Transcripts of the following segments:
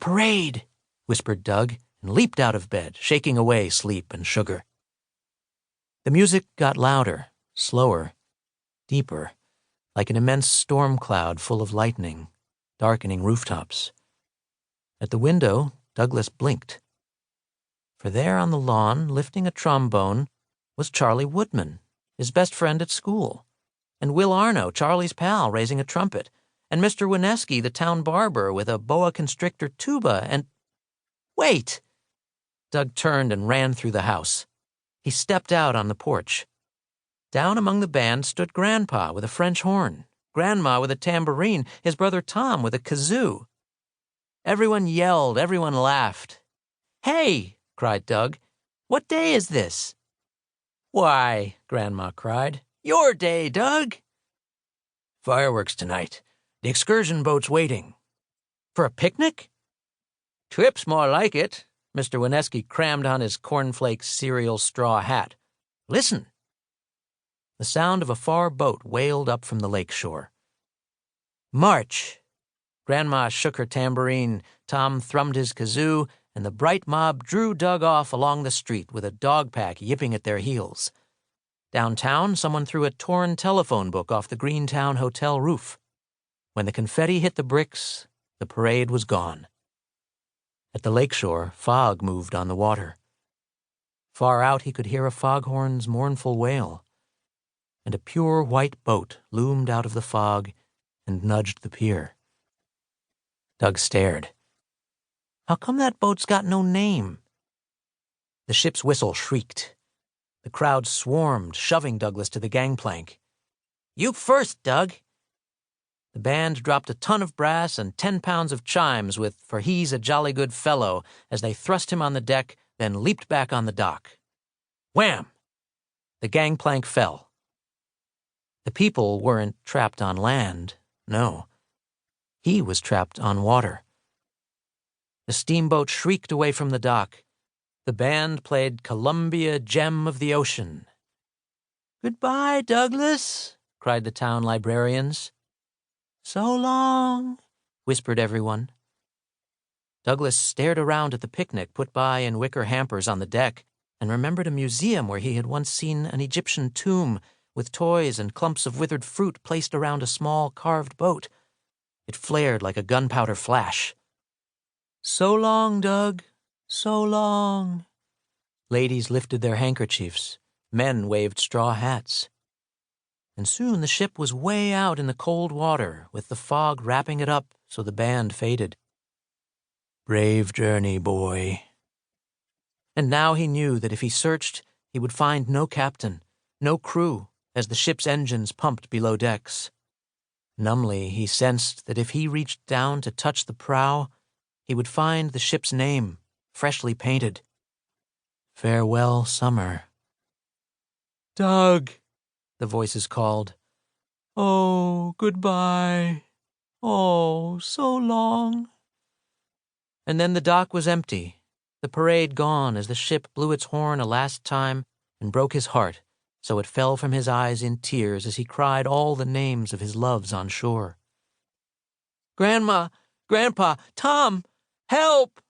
parade," whispered Doug, and leaped out of bed, shaking away sleep and sugar. The music got louder, slower, deeper, like an immense storm cloud full of lightning, darkening rooftops. At the window, Douglas blinked. For there on the lawn, lifting a trombone, was Charlie Woodman, his best friend at school, and Will Arno, Charlie's pal, raising a trumpet, and Mr. Wineski, the town barber, with a boa constrictor tuba, and— Wait! Doug turned and ran through the house. He stepped out on the porch. Down among the band stood Grandpa with a French horn, Grandma with a tambourine, his brother Tom with a kazoo. Everyone yelled, everyone laughed. "Hey!" cried Doug. "What day is this?" "Why," Grandma cried, "your day, Doug." "Fireworks tonight. The excursion boat's waiting." "For a picnic?" "Trip's more like it." Mr. Wineski crammed on his cornflakes cereal straw hat. "Listen." The sound of a far boat wailed up from the lake shore. "March!" Grandma shook her tambourine, Tom thrummed his kazoo, and the bright mob drew Doug off along the street with a dog pack yipping at their heels. Downtown, someone threw a torn telephone book off the Greentown Hotel roof. When the confetti hit the bricks, the parade was gone. At the lakeshore, fog moved on the water. Far out, he could hear a foghorn's mournful wail, and a pure white boat loomed out of the fog and nudged the pier. Doug stared. How come that boat's got no name? The ship's whistle shrieked. The crowd swarmed, shoving Douglas to the gangplank. "You first, Doug." The band dropped a ton of brass and 10 pounds of chimes with "For He's a Jolly Good Fellow" as they thrust him on the deck, then leaped back on the dock. Wham! The gangplank fell. The people weren't trapped on land, no. He was trapped on water. The steamboat shrieked away from the dock. The band played Columbia Gem of the Ocean. "Goodbye, Douglas," cried the town librarians. "So long," whispered everyone. Douglas stared around at the picnic put by in wicker hampers on the deck and remembered a museum where he had once seen an Egyptian tomb with toys and clumps of withered fruit placed around a small carved boat. It flared like a gunpowder flash. "So long, Doug. So long." Ladies lifted their handkerchiefs. Men waved straw hats. And soon the ship was way out in the cold water, with the fog wrapping it up so the band faded. Brave journey, boy. And now he knew that if he searched, he would find no captain, no crew, as the ship's engines pumped below decks. Numbly, he sensed that if he reached down to touch the prow, he would find the ship's name, freshly painted. Farewell, summer. "Doug," the voices called. "Oh, goodbye. Oh, so long." And then the dock was empty, the parade gone as the ship blew its horn a last time and broke his heart, so it fell from his eyes in tears as he cried all the names of his loves on shore. "Grandma, Grandpa, Tom, help!"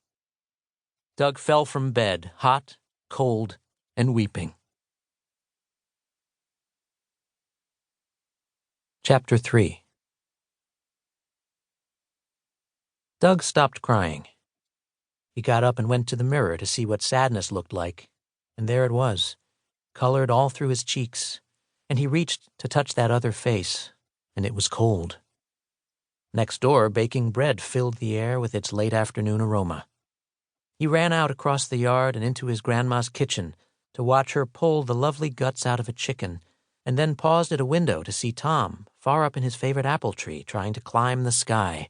Doug fell from bed, hot, cold, and weeping. Chapter 3. Doug stopped crying. He got up and went to the mirror to see what sadness looked like, and there it was, colored all through his cheeks, and he reached to touch that other face, and it was cold. Next door, baking bread filled the air with its late afternoon aroma. He ran out across the yard and into his grandma's kitchen to watch her pull the lovely guts out of a chicken, and then paused at a window to see Tom, far up in his favorite apple tree, trying to climb the sky.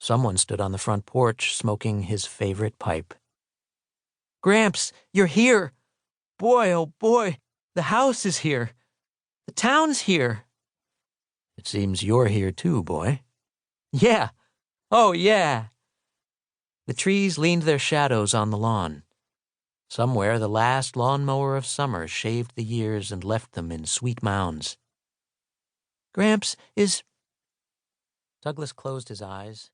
Someone stood on the front porch, smoking his favorite pipe. "Gramps, you're here! Boy, oh boy, the house is here! The town's here!" "It seems you're here too, boy." "Yeah! Oh, yeah!" The trees leaned their shadows on the lawn. Somewhere the last lawnmower of summer shaved the years and left them in sweet mounds. "Gramps is—" Douglas closed his eyes